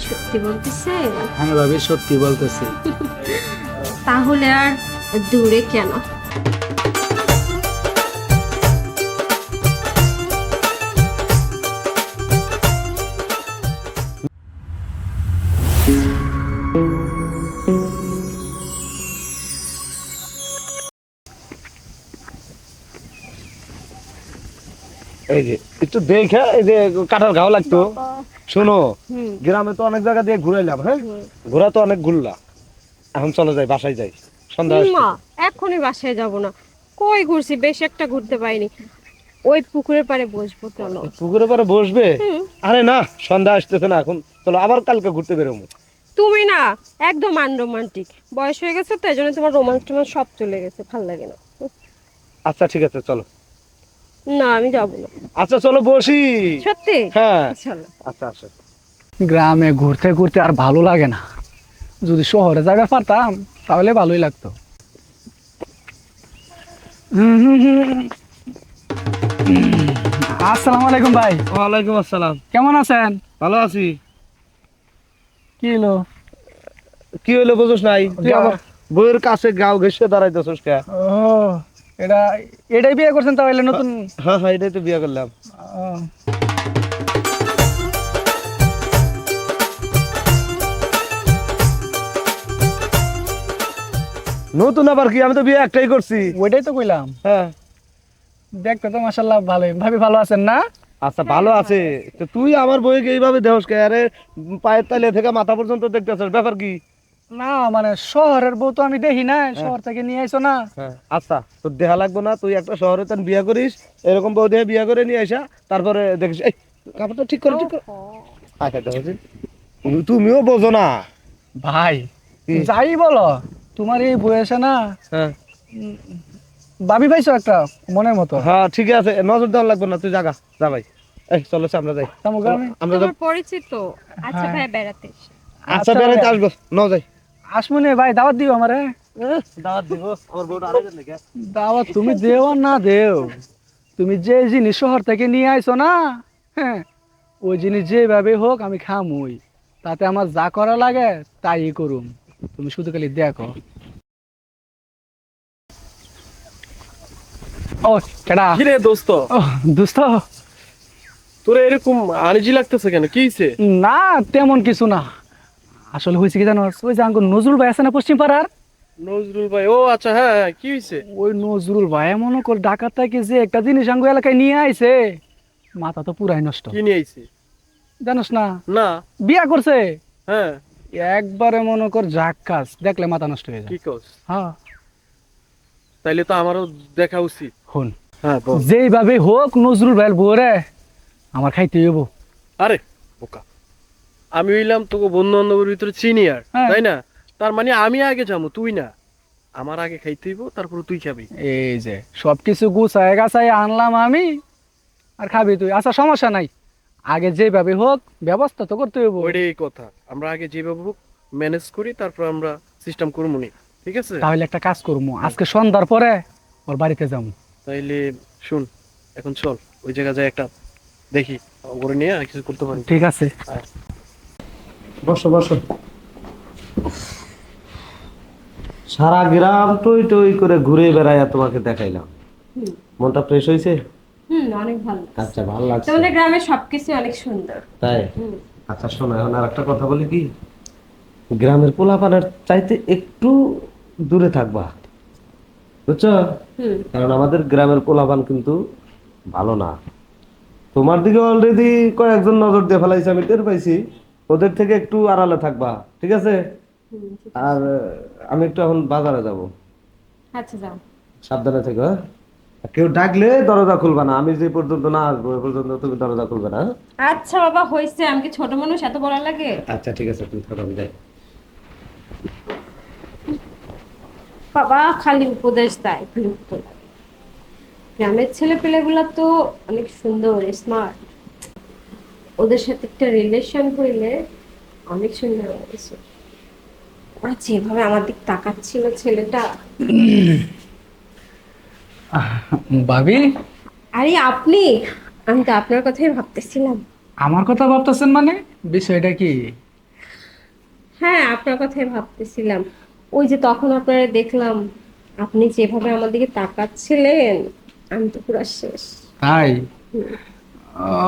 সত্যি বলতেছে? হ্যাঁ ভাবি, সত্যি বলতেছি। তাহলে আর দূরে কেন? এই যে একটু দেখে, এই যে কাটার ঘাও লাগতো। শোনো, গ্রামে তো অনেক জায়গা দিয়ে ঘুরাইলাম, হ্যাঁ ঘোরা তো অনেক ঘুরলা, এখন চলে যাই, বাসায় যাই, সন্ধ্যা আসছে। মা, এখনই বাসায় যাব না। কই ঘুরছি, বেশ একটা ঘুরতে পাইনি। ওই পুকুরের পাড়ে বসবো, চলো। পুকুরের পরে বসবে? আরে না, সন্ধ্যা আসতেছে না এখন, চলো আবার কালকে ঘুরতে বেরোবো। তুমি না একদম আনরোমান্টিক, বয়স হয়ে গেছে তো, এই জন্য তোমার রোমান্স টোমান্স সব চলে গেছে, ভাল লাগে না। আচ্ছা ঠিক আছে, চলো। না, আমি যাবো না। আচ্ছা চলো বসি। সত্যি? হ্যাঁ চলো। আচ্ছা আচ্ছা। গ্রামে ঘুরতে ঘুরতে আর ভালো লাগে না। যদি শহরে যাবে পারতাম তাহলে ভালোই লাগতো। আসসালামু আলাইকুম ভাই। ওয়ালাইকুম আসসালাম। কেমন আছেন? ভালো আছি। কি হলো? কি হইলো বুঝোস নাই? তুই আবার বইয়ের কাছে গাও ঘেসে দাঁড়াইতেছিস কে? ও, এটা এটাই বিয়ে করছেন তাহলে নতুন? হ্যাঁ হ্যাঁ, এটাই তো বিয়ে করলাম। ও, নতুন আবার কি? আমি তো বিয়ে একটাই করছি। ওইটাই তো কইলাম। হ্যাঁ। দেখতে তো মাশাআল্লাহ ভালোই। ভাবি ভালো আছেন না? আচ্ছা ভালো আছে তো। তুই আমার বইকে এইভাবে দেহস কে? আরে পায়ের তালে থেকে মাথা পর্যন্ত দেখতেছিস, ব্যাপার কি? না মানে শহরের বউ তো আমি দেখি না, শহর থেকে নিয়ে আইছো না। হ্যাঁ আচ্ছা, তোর দেখা লাগবো না। তুই একটা শহরে তেন বিয়ে করিস, এরকম বউ দিয়ে বিয়ে করে নিয়ে আসা, তারপরে দেখিস। এই কাপড়টা ঠিক করে, ঠিক করে। আচ্ছা দেখো, তুমিও বোঝো না ভাই কি? যাই বলো, তোমার এই বয়সে না হ্যাঁ ভাবি পাইছো একটা মনের মতো। হ্যাঁ ঠিক আছে, নজর দেওয়া লাগবে না, তুই জাগা যা ভাই। এই চলো আমরা যাই, তামু গ্রামে আমরা তোমার পরিচিত? আচ্ছা হ্যাঁ। ভাই, বেড়াতে এসে। আচ্ছা বেড়াইতে আসবো, ন যাই। আসমুনে ভাই দাওয়াত দিও আমারে। দাওয়াত দিব? আমার বউটা আরেকজন নাকি? দাওয়াত তুমি দেও আর না দেও, তুমি যে জিনিস শহর থেকে নিয়ে আইছো না, হ্যাঁ ওই জিনিস যেভাবে হোক আমি খামুই। তাতে আমার যা করা লাগে তাই করুম, তুমি শুধু খালি দেখো। ও কেডা? কিরে দোস্ত, ও দোস্ত। তোর এরকম আনিজি লাগতেছে কেন? কি হইছে? না তেমন কিছু না, আসলে হয়েছে কি জানো, ওই যে আঙ্গুর নজরুল ভাই আছে না পশ্চিম পাড়ার, নজরুল ভাই? ও আচ্ছা, হ্যাঁ হ্যাঁ, কি হইছে? ওই নজরুল ভাই মনে কর ঢাকা থেকে যে একটা জিনিস আঙ্গু এলাকায় নিয়ে আইছে, মাথা তো পুরাই নষ্ট। কি নিয়ে আইছে? জানোস না? না। বিয়া করছে। হ্যাঁ। একবারে মনে কর জাক্কাস, দেখলে মাথা নষ্ট হয়ে কি যায়। কস? হ্যাঁ তাইলে তো আমারও দেখা উচিত। হন, হ্যাঁ বল। যেইভাবে হোক নজরুল ভাইয়ের বউরে আমার খাইতে হইব। আরে বোকা, আমি হইলাম তোকে বন্ধু বান্ধবের ভিতরে সিনিয়র, হ্যাঁ। তাই না? তার মানে আমি আগে যাবো, তুই না। আমার আগে খাইতে হইব, তারপর তুই খাবি। এই যে সবকিছু গুছায় গাছায় আনলাম আমি, আর খাবি তুই। আচ্ছা সমস্যা নাই, আগে যেভাবে হোক ব্যবস্থা তো করতে হইব। ওইটাই কথা, আমরা আগে যেভাবে হোক ম্যানেজ করি, তারপর আমরা সিস্টেম করবো নি, ঠিক আছে? তাহলে একটা কাজ করবো, আজকে সন্ধ্যার পরে ওর বাড়িতে যাবো। তাইলে শুন, এখন চল ওই জায়গায় যাই, একটা দেখি ওরে নিয়ে আর কিছু করতে পারি। ঠিক আছে। বসো বসো। সারা গ্রাম টই টই করে ঘুরে বেড়ায় তোমাকে দেখাইলাম, মনটা ফ্রেশ হয়েছে? অনেক ভালো। আচ্ছা ভালো লাগছে তোমাদের গ্রামের সবকিছু অনেক সুন্দর। তাই? আচ্ছা শোনো, এখন আর একটা কথা বলি কি, গ্রামের পোলাপানের চাইতে একটু দূরে থাকবা, বুঝছো? কারণ আমাদের গ্রামের পোলাপান কিন্তু ভালো না। তোমার দিকে অলরেডি কয়েকজন নজর দিয়ে ফেলাইছে, আমি টের পাইছি। ওদের থেকে একটু আড়ালে থাকবা, ঠিক আছে? আর আমি একটু এখন বাজারে যাব। আচ্ছা যাও। সাবধানে থেকো, হ্যাঁ? আর কেউ ডাকলে দরজা খুলবা না, আমি যে পর্যন্ত না আসবো ওই পর্যন্ত তুমি দরজা খুলবে না, হ্যাঁ? আচ্ছা বাবা, হইছে। আমি কি ছোট মানুষ, এত বলা লাগে? আচ্ছা ঠিক আছে, তুমি থাকো, আমি যাই। বাবা খালি উপদেশ দেয়, বিরক্ত লাগে। গ্রামের ছেলে পেলেগুলা তো অনেক সুন্দর, স্মার্ট। ওদের সাথে একটা রিলেশন হইলে অনেক সুন্দর লাগছে। ওরা যেভাবে আমার দিক তাকাচ্ছিল, ছেলেটা। ভাবি, আরে আপনি, আমি তো আপনার কথাই ভাবতেছিলাম। আমার কথা ভাবতেছেন মানে? বিষয়টা কি? হ্যাঁ, আপনার কথাই ভাবতেছিলাম। ওই যে তখন আপনারা দেখলাম, আপনি যেভাবে আমার দিকে তাকাচ্ছিলেন, আমি তো পুরো শেষ। তাই? হুম। ও,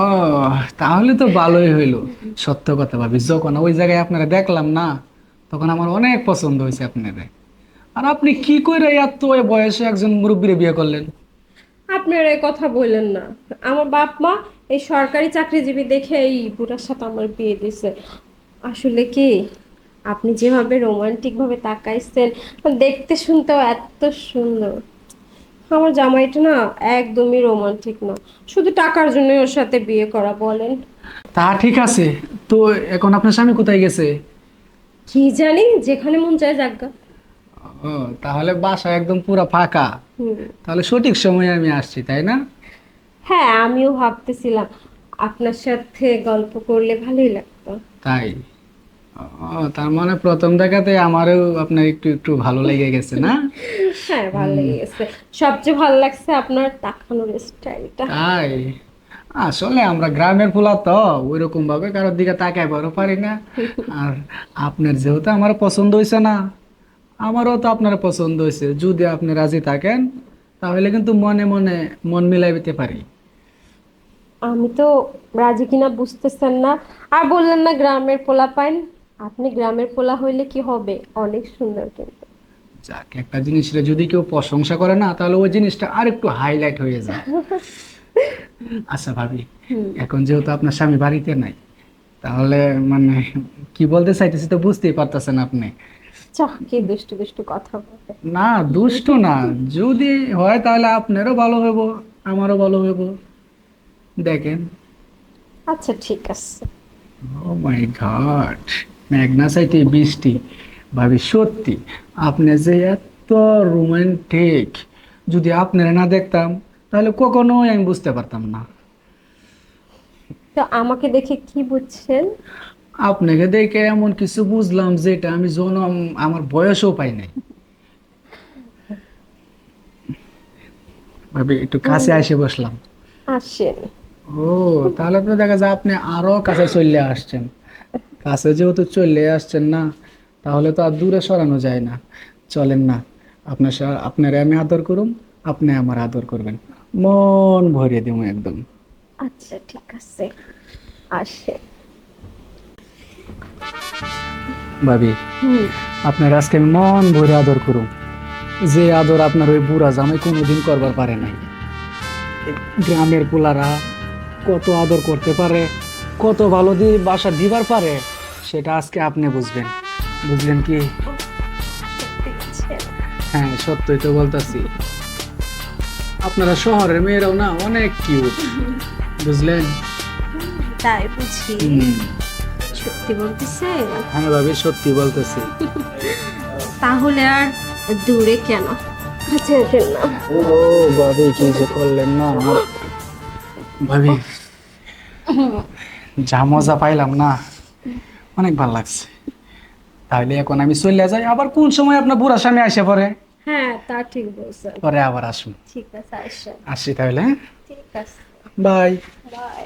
তাহলে তো ভালোই হইলো। সত্য কথা ভাবি, যখন ওই জায়গায় আপনারা দেখলাম না, তখন আমার অনেক পছন্দ হয়েছে আপনারে। আর আপনি কি করে এত ওই বয়সে একজন মুরব্বীরে বিয়ে করলেন? আপনারা এই কথা বললেন না। আমার বাপ মা এই সরকারি চাকরিজীবী দেখে এই বুড়ার সাথে আমার বিয়ে দিছে। আসলে কি, আপনি যেভাবে রোমান্টিক ভাবে তাকাইছেন, দেখতে শুনতেও এত সুন্দর। আমার জামাইটা না একদমই রোমান্টিক না, শুধু টাকার জন্য ওর সাথে বিয়ে করা বলেন। তা ঠিক আছে, তো এখন আপনার স্বামী কোথায় গেছে? কি জানি, যেখানে মন চায় যাজ্ঞা। ও, তাহলে বাসা একদম পুরা ফাঁকা। হুম। তাহলে সঠিক সময়ে আমি আসছি, তাই না? হ্যাঁ, আমিও ভাবতেছিলাম আপনার সাথে গল্প করলে ভালোই লাগতো। তাই? ও, তার মানে প্রথম দেখাতে আমারও আপনার একটু একটু ভালো লেগে গেছে না? হ্যাঁ, ভালো লেগে গেছে। সবচেয়ে ভালো লাগছে আপনার তাকানোর স্টাইলটা। তাই? আসলে আমরা গ্রামের পোলা তো ওইরকম ভাবে কারোর দিকে তাকাই বড় পারি না। আর আপনার যেহেতু আমার পছন্দ হয়েছে না, আমারও তো আপনার পছন্দ হয়েছে। যদি আপনি রাজি থাকেন, তাহলে কিন্তু মনে মনে মন মিলাই দিতে পারি। আমি তো রাজি কিনা বুঝতেছেন না। আর বললেন না গ্রামের পোলা পাইন, আপনি গ্রামের পোলা হইলে কি হবে, অনেক সুন্দর কিন্তু। যাক, একটা জিনিসটা যদি কেউ প্রশংসা করে না, তাহলে ওই জিনিসটা আর একটু হাইলাইট হয়ে যায়। আচ্ছা ভাবি, হুম। এখন যেহেতু আপনার স্বামী বাড়িতে নাই, তাহলে মানে কি বলতে চাইতেছি তো বুঝতেই পারতেছেন আপনি। চাহ, কি দুষ্টু দুষ্টু কথা বলে। না, দুষ্ট না। যদি হয় তাহলে আপনারও ভালো হইব, আমারও ভালো হইব। দেখেন। আচ্ছা, ঠিক আছে। ও মাই গড, মেঘনা চাইতে বৃষ্টি। ভাবি সত্যি, আপনি যে এত রোমান্টিক, যদি আপনারা না দেখতাম তাহলে কখনোই আমি বুঝতে পারতাম না। তো আমাকে দেখে কি বুঝছেন? আপনাকে দেখে এমন কিছু বুঝলাম যেটা আমি জন্ম আমার বয়সও পাই নাই। ভাবি একটু কাছে এসে বসলাম। আসেন। ও, তাহলে তো দেখা যায় আপনি আরো কাছে চলে আসছেন। কাছে যেহেতু চলে আসছেন না, তাহলে তো আর দূরে সরানো যায় না। চলেন না, আপনারে আমি আদর করুম, আপনি আমার আদর করবেন। মন ভরিয়ে দিব একদম। আচ্ছা, ঠিক আছে, আসেন। ভাবি, হুম। আপনার আজকে আমি মন ভরে আদর করুম, যে আদর আপনার ওই বুড়া জামাই কোনোদিন করবার পারে নাই। গ্রামের পোলারা কত আদর করতে পারে, কত ভালো দিয়ে বাসা দিবার পারে, সেটা আজকে আপনি বুঝবেন। বুঝলেন কি? সত্যি বলছেন? হ্যাঁ, সত্যই তো বলতাছি। আপনারা শহরের মেয়েরাও না অনেক কিউট, বুঝলেন? তাই বুঝি? হুম, সত্যি বলতেছে? হ্যাঁ ভাবি, সত্যি বলতেছি। তাহলে আর দূরে কেন, কাছে আসেন না। ও ভাবি, কি যে করলেন না আমার। ভাবি, যা মজা পাইলাম না, অনেক ভালো লাগছে। তাহলে এখন আমি চলে যাই, আবার কোন সময় আপনার বুড়া স্বামী আসে পরে? হ্যাঁ, তা ঠিক বলছেন। পরে আবার আসুন। ঠিক আছে, আসেন। আসি তাহলে, হ্যাঁ? ঠিক আছে, বাই। বাই।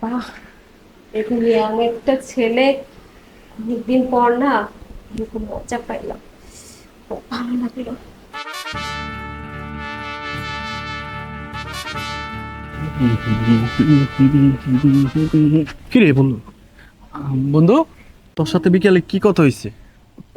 বাহ, এরকম ইয়াং একটা ছেলে, অনেকদিন পর না এরকম মজা পাইলাম, খুব ভালো লাগলো। কি রে বন্ধু, বন্ধু, তোর সাথে বিকেলে কি কথা হয়েছে?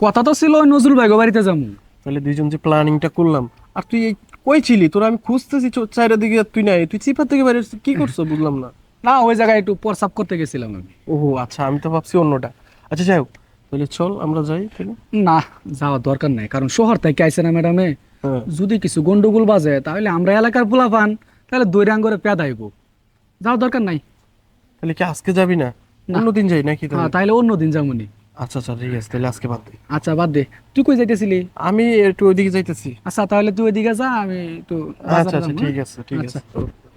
কথা তো ছিল ওই নজরুল ভাই বাড়িতে যাবো। তাহলে দুইজন যে প্ল্যানিংটা করলাম, আর তুই কই ছিলি? তোরা আমি খুঁজতেছি চাইরের দিকে, আর তুই নাই। তুই চিপার থেকে বাইরে এসেছিস, কি করছো বুঝলাম না। না, ওই জায়গায় একটু প্রসাব করতে গেছিলাম আমি। ওহো আচ্ছা, আমি তো ভাবছি অন্যটা। আচ্ছা যাই হোক, তাহলে চল আমরা যাই তাহলে। না, যাওয়ার দরকার নাই, কারণ শহর থেকে আইছে না ম্যাডামে। হ্যাঁ, যদি কিছু গন্ডগোল বাজে তাহলে আমরা এলাকার পোলা পান, তাহলে দৈরাঙ্গরে পেদাইব। যাওয়ার দরকার নাই। তাহলে কি আজকে যাবি না? না। অন্যদিন যাই নাকি হ্যাঁ, তাহলে? তাহলে অন্য দিন যাবনি। আচ্ছা আচ্ছা ঠিক আছে, তাহলে আজকে বাদ দে। আচ্ছা, বাদ দে। তুই কই যাইতেছিলি? আমি একটু ওইদিকে যাইতেছি। আচ্ছা, তাহলে তুই ওইদিকে যা, আমি একটু আচ্ছা বাজারে আচ্ছা যাবো, ঠিক হ্যাঁ? আছে ঠিক আচ্ছা। আছে।